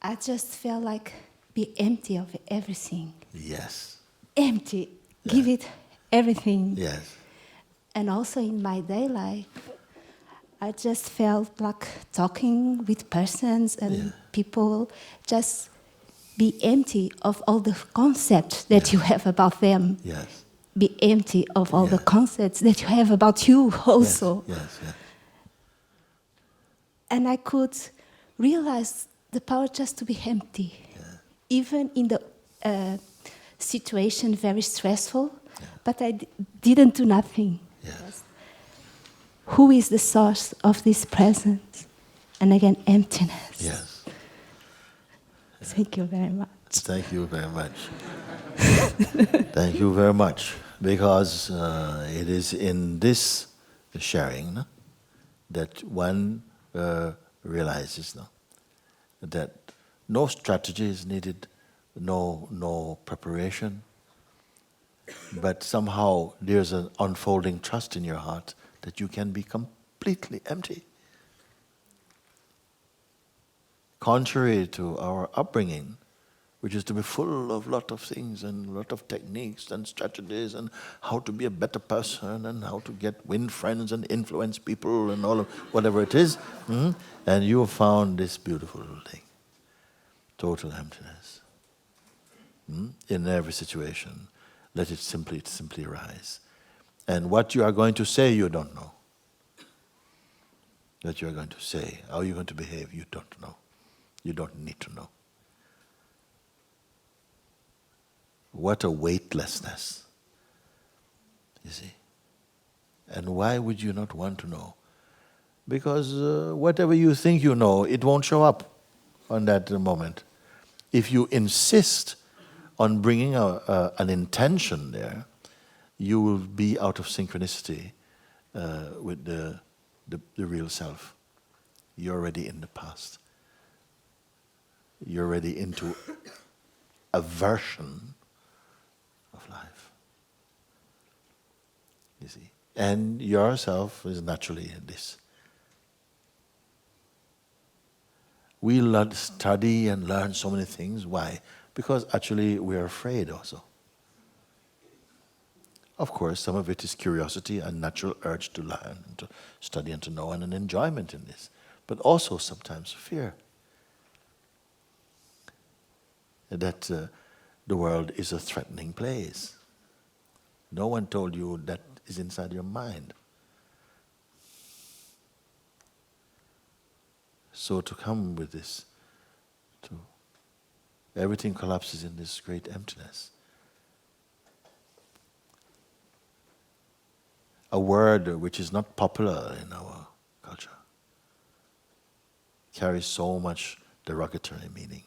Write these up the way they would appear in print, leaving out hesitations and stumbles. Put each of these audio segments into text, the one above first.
I just felt like be empty of everything. Yes. Empty. Yeah. Give it everything. Yes. And also in my day life, I just felt like talking with persons and people, just be empty of all the concepts that you have about them. Yes. Be empty of all the concepts that you have about you also. Yes. Yes. And I could realize the power just to be empty. Even in the situation very stressful, but I didn't do nothing. Yes. Who is the source of this presence? And again, emptiness. Yes. Thank you very much. Thank you very much. Thank you very much. Because it is in this sharing that one realizes that no strategy is needed, no preparation, but somehow there's an unfolding trust in your heart that you can be completely empty. Contrary to our upbringing, which is to be full of lot of things and a lot of techniques and strategies and how to be a better person and how to win friends and influence people and all of whatever it is. And you found this beautiful thing. Total emptiness. In every situation. Let it simply arise. And what you are going to say, you don't know. What you are going to say, how you're going to behave, you don't know. You don't need to know. What a weightlessness, you see. And why would you not want to know? Because whatever you think you know, it won't show up on that moment. If you insist on bringing an intention there, you will be out of synchronicity with the real self. You're already in the past. You're already into a version of life. You see. And yourself is naturally this. We study and learn so many things. Why? Because actually we are afraid also. Of course, some of it is curiosity and natural urge to learn, and to study and to know, and an enjoyment in this. But also sometimes fear. That the world is a threatening place. No one told you that is inside your mind. So to come with this, everything collapses in this great emptiness. A word which is not popular in our culture carries so much derogatory meaning.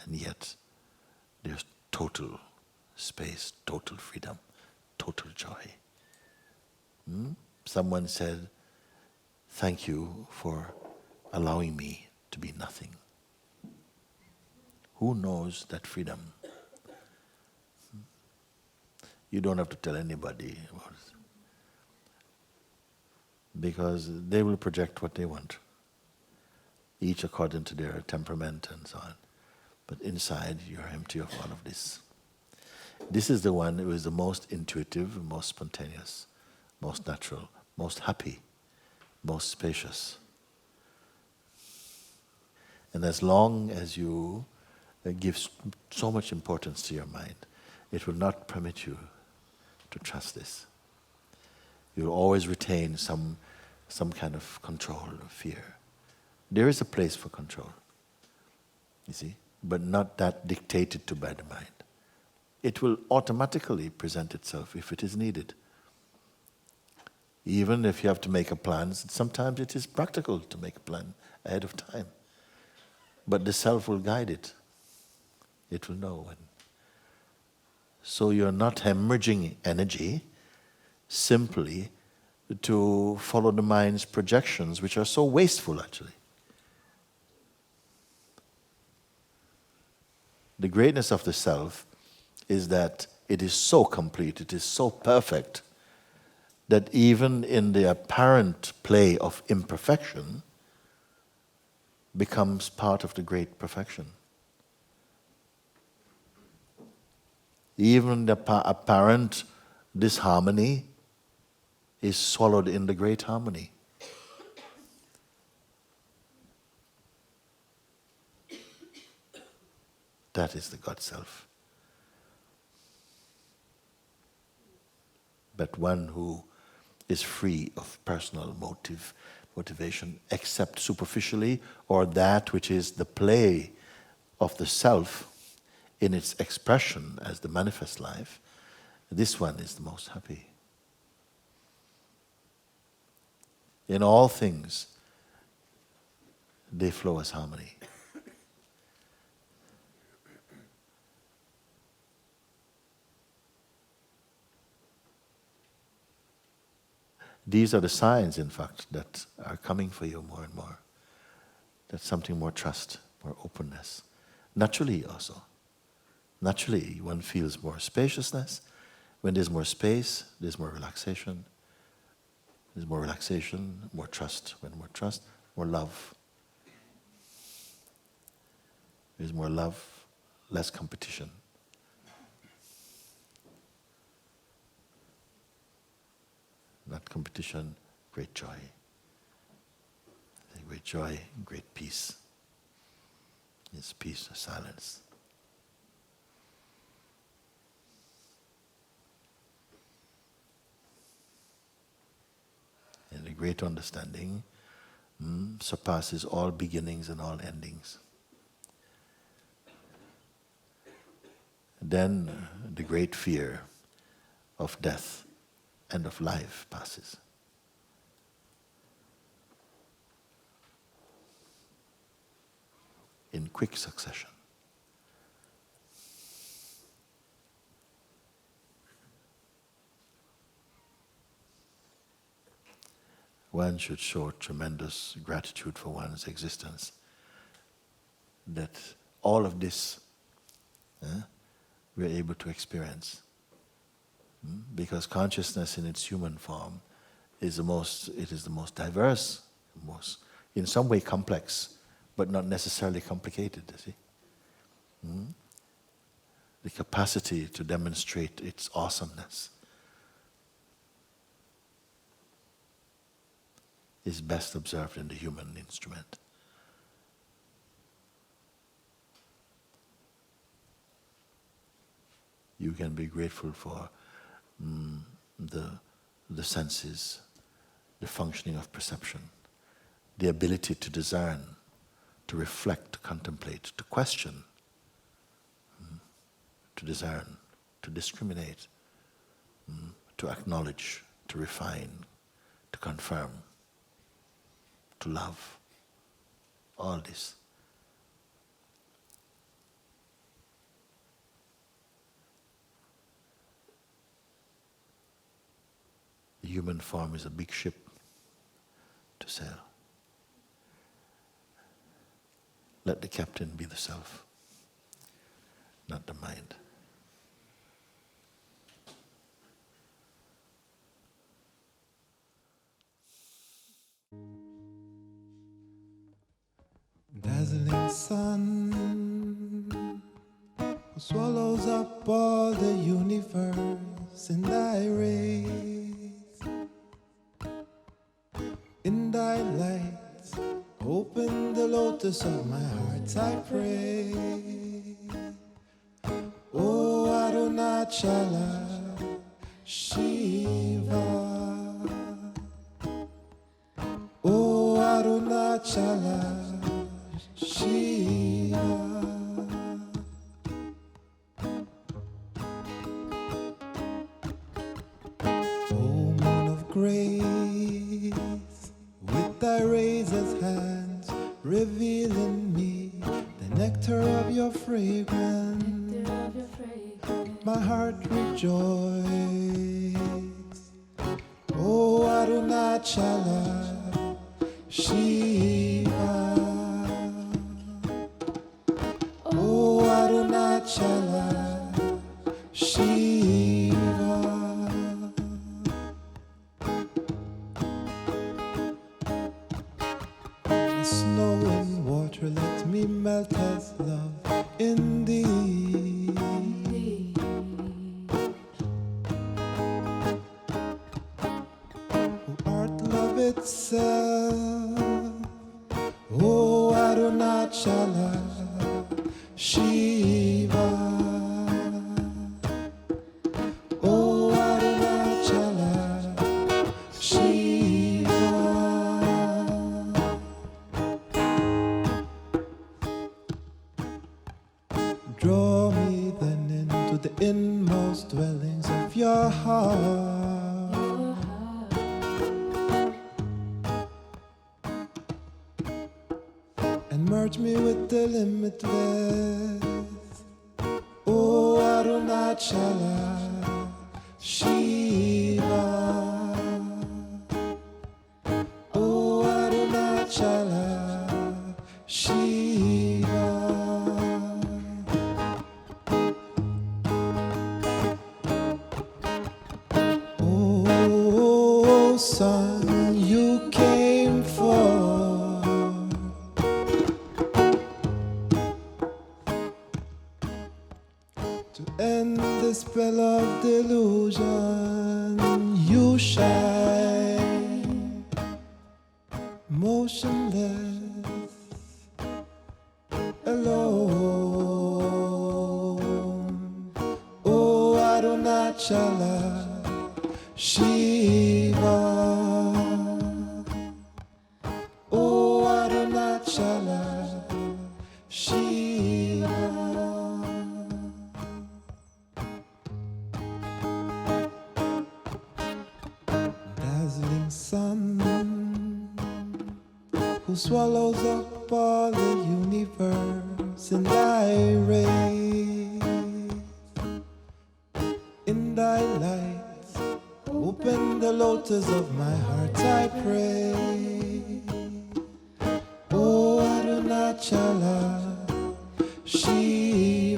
And yet, there's total space, total freedom, total joy. Someone said, "Thank you for allowing me to be nothing." Who knows that freedom? You don't have to tell anybody about it. Because they will project what they want, each according to their temperament and so on. But inside, you're empty of all of this. This is the one who is the most intuitive, most spontaneous, most natural, most happy, most spacious. And as long as you give so much importance to your mind, it will not permit you to trust this. You'll always retain some kind of control or fear. There is a place for control, you see, but not that dictated to by the mind. It will automatically present itself if it is needed. Even if you have to make a plan, sometimes it is practical to make a plan ahead of time. But the self will guide it. It will know when. So you're not hemorrhaging energy simply to follow the mind's projections, which are so wasteful actually. The greatness of the self is that it is so complete, it is so perfect, that even in the apparent play of imperfection becomes part of the great perfection. Even the apparent disharmony is swallowed in the great harmony. That is the God Self. But one who is free of personal motivation, except superficially, or that which is the play of the self in its expression as the manifest life, this one is the most happy. In all things, they flow as harmony. These are the signs, in fact, that are coming for you more and more. That's something more trust, more openness. Naturally also. Naturally, one feels more spaciousness. When there's more space, there's more relaxation. There's more relaxation, more trust. When more trust, more love. There's more love, less competition. Not competition, great joy. Great joy, great peace. It's peace, silence. And the great understanding surpasses all beginnings and all endings. Then the great fear of death and of life passes. In quick succession. One should show tremendous gratitude for one's existence, that all of this we're able to experience. Because consciousness in its human form is the most diverse, most, in some way complex, but not necessarily complicated, you see. The capacity to demonstrate its awesomeness is best observed in the human instrument. You can be grateful for the senses, the functioning of perception, the ability to discern, to reflect, to contemplate, to question, to discern, to discriminate, to acknowledge, to refine, to confirm, to love. All this. The human form is a big ship to sail. Let the captain be the self, not the mind. Dazzling sun who swallows up all the universe in thy rays. In thy light, open the lotus of my heart, I pray. O Arunachala Shiva, O Arunachala Shiva. O moon of grace, with thy razor's hands, revealing me the nectar of your fragrance. My heart rejoices. O Arunachala Shiva, O Arunachala Shiva. itself. Oh, Arunachala Shiva. Oh, Arunachala Shiva. Draw me then into the inmost dwellings of your heart. And merge me with the limitless. Oh, Arunachala Shiva. Oh, Arunachala Shiva. Oh, sun, you came for to end the spell of delusion. You shine motionless, alone. Oh, Arunachala Shiva. Oh, Arunachala Shiva. Dazzling sun who swallows up all the universe in thy rays. In thy light, open the lotus of my heart, I pray. Oh, Arunachala Shiva.